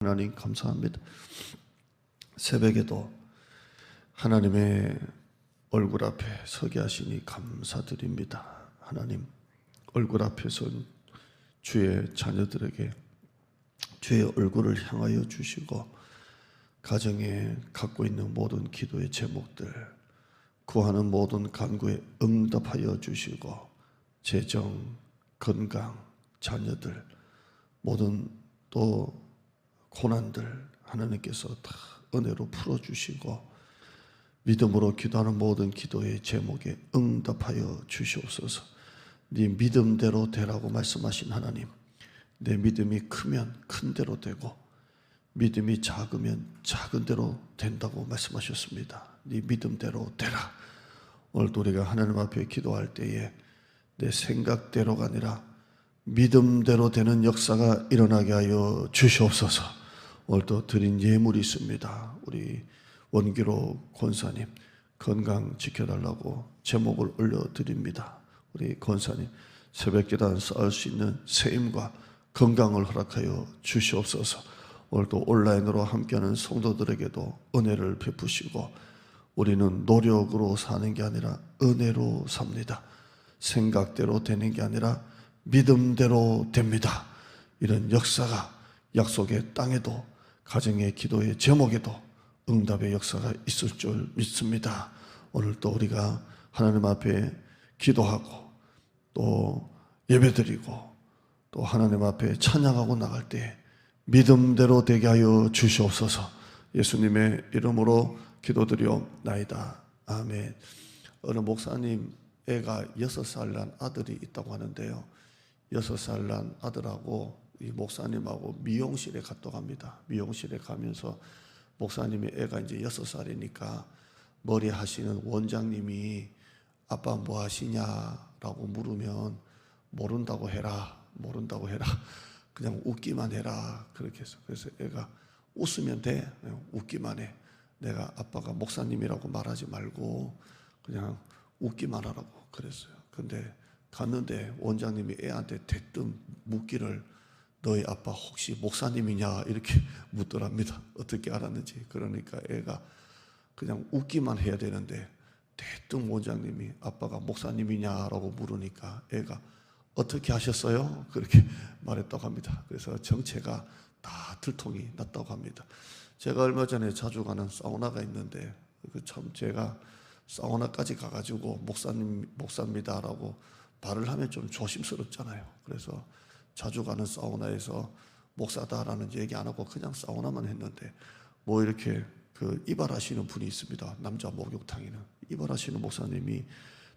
하나님 감사합니다. 새벽에도 하나님의 얼굴 앞에 서게 하시니 감사드립니다. 하나님 얼굴 앞에 선 주의 자녀들에게 주의 얼굴을 향하여 주시고 가정에 갖고 있는 모든 기도의 제목들, 구하는 모든 간구에 응답하여 주시고 재정, 건강, 자녀들 모든 또 고난들 하나님께서 다 은혜로 풀어주시고 믿음으로 기도하는 모든 기도의 제목에 응답하여 주시옵소서. 네 믿음대로 되라고 말씀하신 하나님, 내 믿음이 크면 큰 대로 되고 믿음이 작으면 작은 대로 된다고 말씀하셨습니다. 네 믿음대로 되라. 오늘도 우리가 하나님 앞에 기도할 때에 내 생각대로가 아니라 믿음대로 되는 역사가 일어나게 하여 주시옵소서. 오늘도 드린 예물이 있습니다. 우리 원기로 권사님 건강 지켜달라고 제목을 올려드립니다. 우리 권사님 새벽기도 쌓을 수 있는 세임과 건강을 허락하여 주시옵소서. 오늘도 온라인으로 함께하는 성도들에게도 은혜를 베푸시고 우리는 노력으로 사는 게 아니라 은혜로 삽니다. 생각대로 되는 게 아니라 믿음대로 됩니다. 이런 역사가 약속의 땅에도 가정의 기도의 제목에도 응답의 역사가 있을 줄 믿습니다. 오늘도 우리가 하나님 앞에 기도하고 또 예배드리고 또 하나님 앞에 찬양하고 나갈 때 믿음대로 되게 하여 주시옵소서. 예수님의 이름으로 기도드리옵나이다. 아멘. 어느 목사님 애가 6살 난 아들이 있다고 하는데요, 6살 난 아들하고 이 목사님하고 미용실에 갔다 갑니다. 미용실에 가면서 목사님의 애가 이제 6살이니까 머리 하시는 원장님이 아빠 뭐 하시냐라고 물으면 모른다고 해라, 모른다고 해라, 그냥 웃기만 해라 그렇게 해서. 그래서 애가 웃으면 돼, 그냥 웃기만 해. 내가 아빠가 목사님이라고 말하지 말고 그냥 웃기만 하라고 그랬어요. 근데 갔는데 원장님이 애한테 대뜸 묻기를 너희 아빠 혹시 목사님이냐 이렇게 묻더랍니다. 어떻게 알았는지. 그러니까 애가 그냥 웃기만 해야 되는데 대뜸 원장님이 아빠가 목사님이냐라고 물으니까 애가 어떻게 하셨어요? 그렇게 말했다고 합니다. 그래서 정체가 다 들통이 났다고 합니다. 제가 얼마 전에 자주 가는 사우나가 있는데 참 제가 사우나까지 가가지고 목사입니다라고 말을 하면 좀 조심스럽잖아요. 그래서 자주 가는 사우나에서 목사다라는 얘기 안 하고 그냥 사우나만 했는데 뭐 이렇게 이발하시는 분이 있습니다. 남자 목욕탕에는 이발하시는 목사님이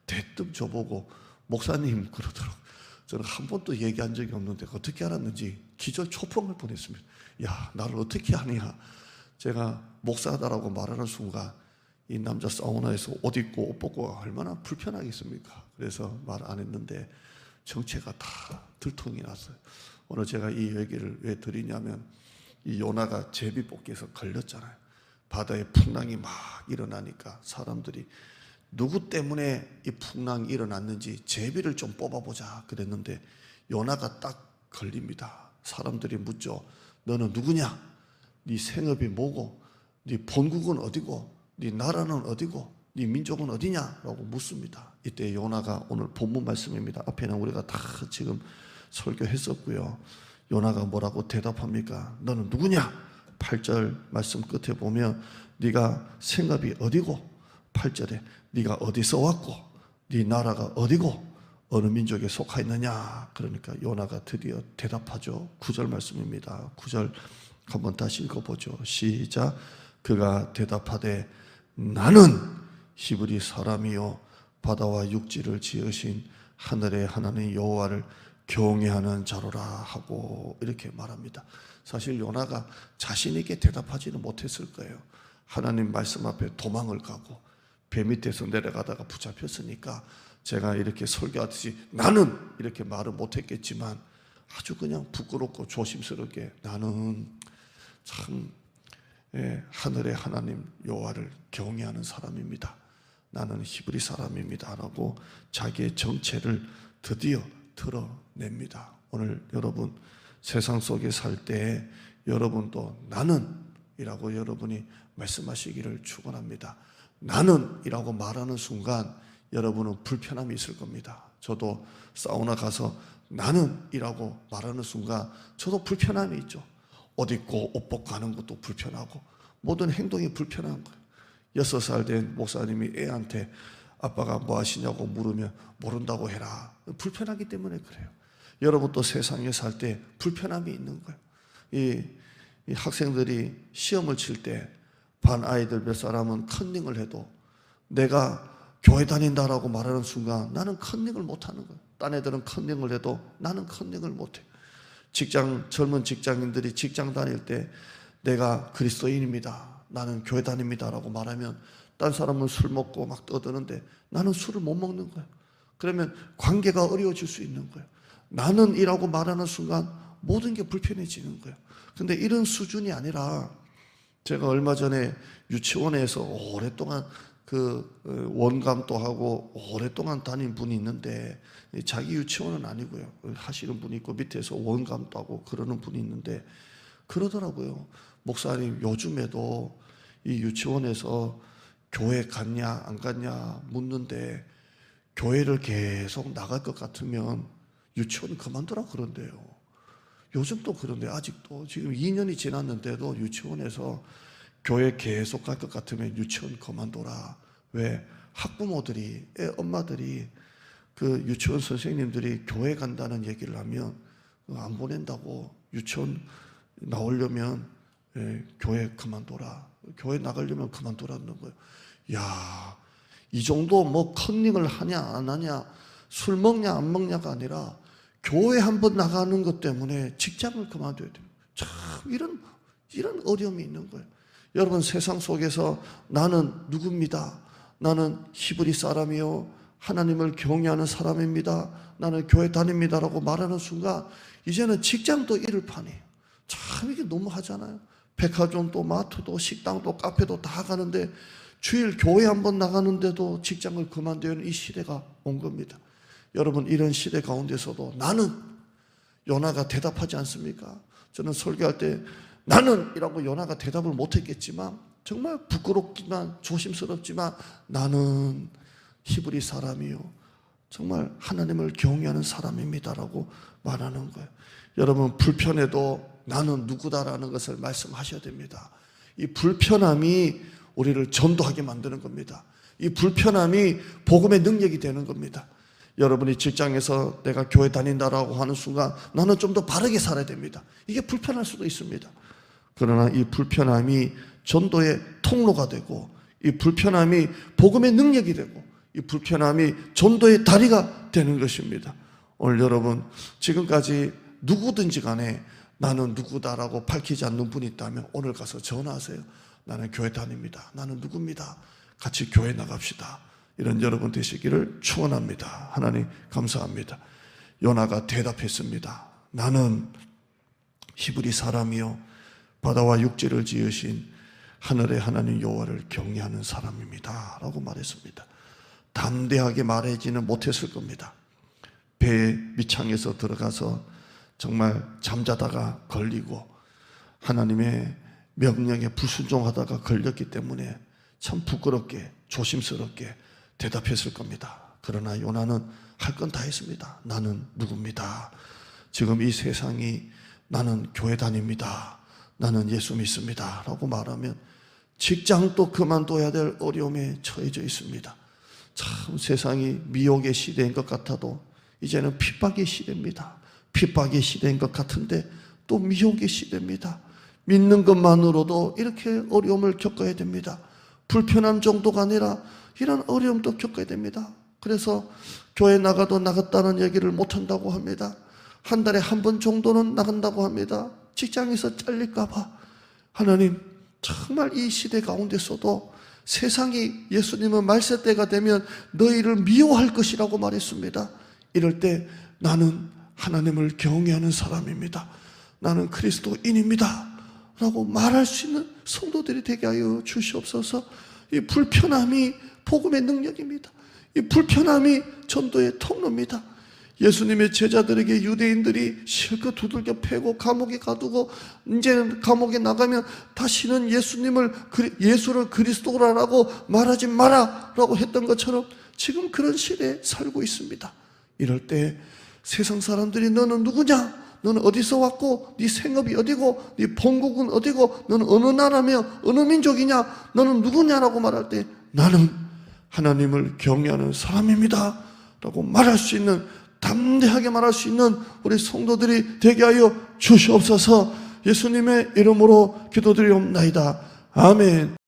대뜸 저보고 목사님 그러더라고요. 저는 한 번도 얘기한 적이 없는데 어떻게 알았는지 기절 초풍을 보냈습니다. 야, 나를 어떻게 아냐. 제가 목사다라고 말하는 순간 이 남자 사우나에서 옷 입고 옷 벗고 얼마나 불편하겠습니까? 그래서 말 안 했는데 정체가 다 들통이 났어요. 오늘 제가 이 얘기를 왜 드리냐면 이 요나가 제비뽑기에서 걸렸잖아요. 바다에 풍랑이 막 일어나니까 사람들이 누구 때문에 이 풍랑이 일어났는지 제비를 좀 뽑아보자 그랬는데 요나가 딱 걸립니다. 사람들이 묻죠. 너는 누구냐? 네 생업이 뭐고? 네 본국은 어디고? 네 나라는 어디고? 네 민족은 어디냐라고 묻습니다. 이때 요나가 오늘 본문 말씀입니다. 앞에는 우리가 다 지금 설교했었고요. 요나가 뭐라고 대답합니까? 너는 누구냐? 8절 말씀 끝에 보면 네가 생업이 어디고? 8절에 네가 어디서 왔고 네 나라가 어디고 어느 민족에 속하였느냐. 그러니까 요나가 드디어 대답하죠. 9절 말씀입니다. 9절 한번 다시 읽어보죠. 시작. 그가 대답하되 나는 히브리 사람이요 바다와 육지를 지으신 하늘의 하나님 여호와를 경외하는 자로라 하고 이렇게 말합니다. 사실 요나가 자신에게 대답하지는 못했을 거예요. 하나님 말씀 앞에 도망을 가고 배 밑에서 내려가다가 붙잡혔으니까 제가 이렇게 설교하듯이 나는 이렇게 말을 못했겠지만 아주 그냥 부끄럽고 조심스럽게 나는 참 하늘의 하나님 여호와를 경외하는 사람입니다. 나는 히브리 사람입니다 라고 자기의 정체를 드디어 드러냅니다. 오늘 여러분 세상 속에 살 때 여러분도 나는 이라고 여러분이 말씀하시기를 축원합니다. 나는 이라고 말하는 순간 여러분은 불편함이 있을 겁니다. 저도 사우나 가서 나는 이라고 말하는 순간 저도 불편함이 있죠. 옷 입고 옷 벗고 가는 것도 불편하고 모든 행동이 불편한 거예요. 6살 된 목사님이 애한테 아빠가 뭐 하시냐고 물으면 모른다고 해라. 불편하기 때문에 그래요. 여러분도 세상에 살 때 불편함이 있는 거예요. 이 학생들이 시험을 칠 때 반 아이들 몇 사람은 컨닝을 해도 내가 교회 다닌다라고 말하는 순간 나는 컨닝을 못하는 거예요. 딴 애들은 컨닝을 해도 나는 컨닝을 못해요. 젊은 직장인들이 직장 다닐 때 내가 그리스도인입니다, 나는 교회 다닙니다라고 말하면 딴 사람은 술 먹고 막 떠드는데 나는 술을 못 먹는 거예요. 그러면 관계가 어려워질 수 있는 거예요. 나는 이라고 말하는 순간 모든 게 불편해지는 거예요. 근데 이런 수준이 아니라 제가 얼마 전에 유치원에서 오랫동안 원감도 하고 오랫동안 다닌 분이 있는데 자기 유치원은 아니고요. 하시는 분이 있고 밑에서 원감도 하고 그러는 분이 있는데 그러더라고요. 목사님 요즘에도 이 유치원에서 교회 갔냐 안 갔냐 묻는데 교회를 계속 나갈 것 같으면 유치원 그만두라 그런대요. 요즘도 그런데 아직도 지금 2년이 지났는데도 유치원에서 교회 계속 갈 것 같으면 유치원 그만둬라. 왜? 학부모들이, 엄마들이 그 유치원 선생님들이 교회 간다는 얘기를 하면 안 보낸다고. 유치원 나오려면 교회 그만둬라. 교회 나가려면 그만두라는 거예요. 야, 이 정도 뭐 컨닝을 하냐 안 하냐, 술 먹냐 안 먹냐가 아니라 교회 한번 나가는 것 때문에 직장을 그만둬야 돼요. 참 이런 어려움이 있는 거예요. 여러분 세상 속에서 나는 누굽니다. 나는 히브리 사람이요 하나님을 경외하는 사람입니다. 나는 교회 다닙니다라고 말하는 순간 이제는 직장도 잃을 판이에요. 참 이게 너무하잖아요. 백화점도 마트도 식당도 카페도 다 가는데 주일 교회 한번 나가는데도 직장을 그만둬야 하는 이 시대가 온 겁니다. 여러분 이런 시대 가운데서도 나는 요나가 대답하지 않습니까? 저는 설교할 때 나는 이라고 요나가 대답을 못했겠지만 정말 부끄럽지만 조심스럽지만 나는 히브리 사람이요 정말 하나님을 경외하는 사람입니다라고 말하는 거예요. 여러분 불편해도 나는 누구다라는 것을 말씀하셔야 됩니다. 이 불편함이 우리를 전도하게 만드는 겁니다. 이 불편함이 복음의 능력이 되는 겁니다. 여러분이 직장에서 내가 교회 다닌다라고 하는 순간 나는 좀 더 바르게 살아야 됩니다. 이게 불편할 수도 있습니다. 그러나 이 불편함이 전도의 통로가 되고 이 불편함이 복음의 능력이 되고 이 불편함이 전도의 다리가 되는 것입니다. 오늘 여러분 지금까지 누구든지 간에 나는 누구다라고 밝히지 않는 분이 있다면 오늘 가서 전화하세요. 나는 교회 다닙니다. 나는 누굽니다. 같이 교회 나갑시다. 이런 여러분 되시기를 축원합니다. 하나님 감사합니다. 요나가 대답했습니다. 나는 히브리 사람이요 바다와 육지를 지으신 하늘의 하나님 여호와를 경외하는 사람입니다 라고 말했습니다. 담대하게 말하지는 못했을 겁니다. 배의 밑창에서 들어가서 정말 잠자다가 걸리고 하나님의 명령에 불순종하다가 걸렸기 때문에 참 부끄럽게 조심스럽게 대답했을 겁니다. 그러나 요나는 할 건 다 했습니다. 나는 누굽니다. 지금 이 세상이 나는 교회 다닙니다. 나는 예수 믿습니다 라고 말하면 직장도 그만둬야 될 어려움에 처해져 있습니다. 참 세상이 미혹의 시대인 것 같아도 이제는 핍박의 시대입니다. 핍박의 시대인 것 같은데 또 미혹의 시대입니다. 믿는 것만으로도 이렇게 어려움을 겪어야 됩니다. 불편함 정도가 아니라 이런 어려움도 겪어야 됩니다. 그래서 교회 나가도 나갔다는 얘기를 못한다고 합니다. 한 달에 한 번 정도는 나간다고 합니다. 직장에서 잘릴까 봐. 하나님 정말 이 시대 가운데서도 세상이 예수님은 말세 때가 되면 너희를 미워할 것이라고 말했습니다. 이럴 때 나는 하나님을 경외하는 사람입니다. 나는 그리스도인입니다 라고 말할 수 있는 성도들이 되게 하여 주시옵소서. 이 불편함이 복음의 능력입니다. 이 불편함이 전도의 통로입니다. 예수님의 제자들에게 유대인들이 실컷 두들겨 패고 감옥에 가두고 이제 감옥에 나가면 다시는 예수를 그리스도라고 말하지 마라라고 했던 것처럼 지금 그런 시대에 살고 있습니다. 이럴 때 세상 사람들이 너는 누구냐? 너는 어디서 왔고 네 생업이 어디고 네 본국은 어디고 너는 어느 나라며 어느 민족이냐? 너는 누구냐라고 말할 때 나는 하나님을 경외하는 사람입니다 라고 말할 수 있는, 담대하게 말할 수 있는 우리 성도들이 되게 하여 주시옵소서. 예수님의 이름으로 기도드리옵나이다. 아멘.